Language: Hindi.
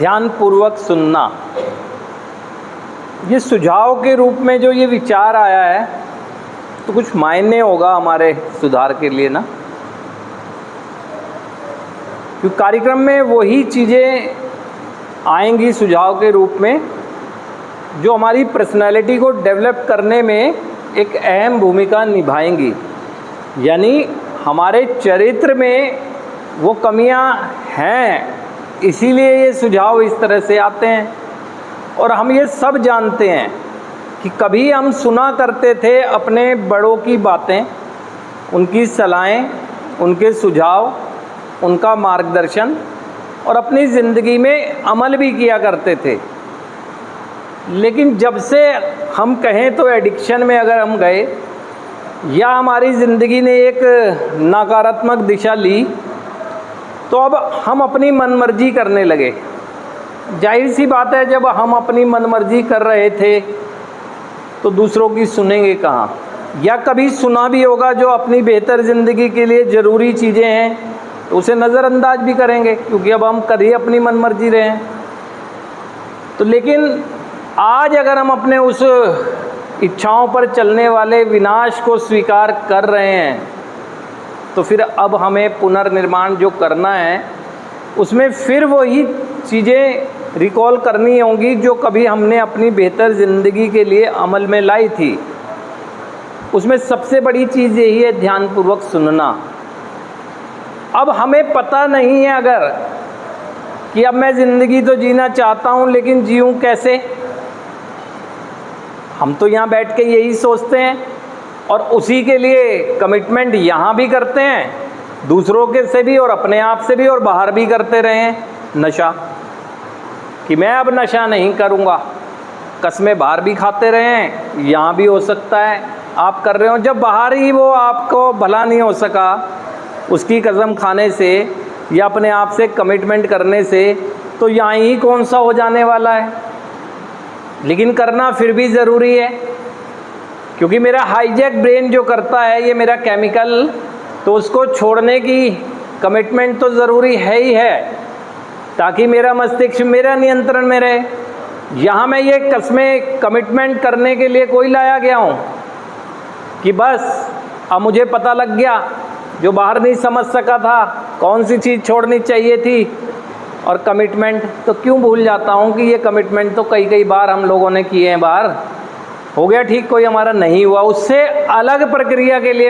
ध्यानपूर्वक सुनना, ये सुझाव के रूप में जो ये विचार आया है तो कुछ मायने होगा हमारे सुधार के लिए ना, क्योंकि कार्यक्रम में वही चीज़ें आएंगी सुझाव के रूप में जो हमारी पर्सनालिटी को डेवलप करने में एक अहम भूमिका निभाएंगी। यानी हमारे चरित्र में वो कमियां हैं, इसीलिए ये सुझाव इस तरह से आते हैं। और हम ये सब जानते हैं कि कभी हम सुना करते थे अपने बड़ों की बातें, उनकी सलाहें, उनके सुझाव, उनका मार्गदर्शन, और अपनी ज़िंदगी में अमल भी किया करते थे। लेकिन जब से हम कहें तो एडिक्शन में अगर हम गए या हमारी ज़िंदगी ने एक नकारात्मक दिशा ली, तो अब हम अपनी मनमर्जी करने लगे। जाहिर सी बात है, जब हम अपनी मनमर्जी कर रहे थे तो दूसरों की सुनेंगे कहाँ, या कभी सुना भी होगा जो अपनी बेहतर ज़िंदगी के लिए ज़रूरी चीज़ें हैं तो उसे नज़रअंदाज भी करेंगे, क्योंकि अब हम कर ही अपनी मनमर्जी रहे हैं। तो लेकिन आज अगर हम अपने उस इच्छाओं पर चलने वाले विनाश को स्वीकार कर रहे हैं तो फिर अब हमें पुनर्निर्माण जो करना है उसमें फिर वही चीज़ें रिकॉल करनी होंगी जो कभी हमने अपनी बेहतर ज़िंदगी के लिए अमल में लाई थी। उसमें सबसे बड़ी चीज़ यही है ध्यानपूर्वक सुनना। अब हमें पता नहीं है अगर कि अब मैं ज़िंदगी तो जीना चाहता हूँ लेकिन जीऊँ कैसे। हम तो यहाँ बैठ के यही सोचते हैं और उसी के लिए कमिटमेंट यहाँ भी करते हैं, दूसरों के से भी और अपने आप से भी, और बाहर भी करते रहे हैं नशा, कि मैं अब नशा नहीं करूँगा। कस्में बाहर भी खाते रहे हैं, यहाँ भी हो सकता है आप कर रहे हो। जब बाहर ही वो आपको भला नहीं हो सका उसकी कसम खाने से या अपने आप से कमिटमेंट करने से, तो यहाँ ही कौन सा हो जाने वाला है। लेकिन करना फिर भी ज़रूरी है, क्योंकि मेरा हाईजैक ब्रेन जो करता है ये मेरा केमिकल, तो उसको छोड़ने की कमिटमेंट तो ज़रूरी है ही है, ताकि मेरा मस्तिष्क मेरा नियंत्रण में रहे। यहाँ मैं ये कस्में कमिटमेंट करने के लिए कोई लाया गया हूँ कि बस अब मुझे पता लग गया, जो बाहर नहीं समझ सका था कौन सी चीज़ छोड़नी चाहिए थी। और कमिटमेंट तो क्यों भूल जाता हूँ कि ये कमिटमेंट तो कई बार हम लोगों ने किए हैं, बाहर हो गया ठीक, कोई हमारा नहीं हुआ। उससे अलग प्रक्रिया के लिए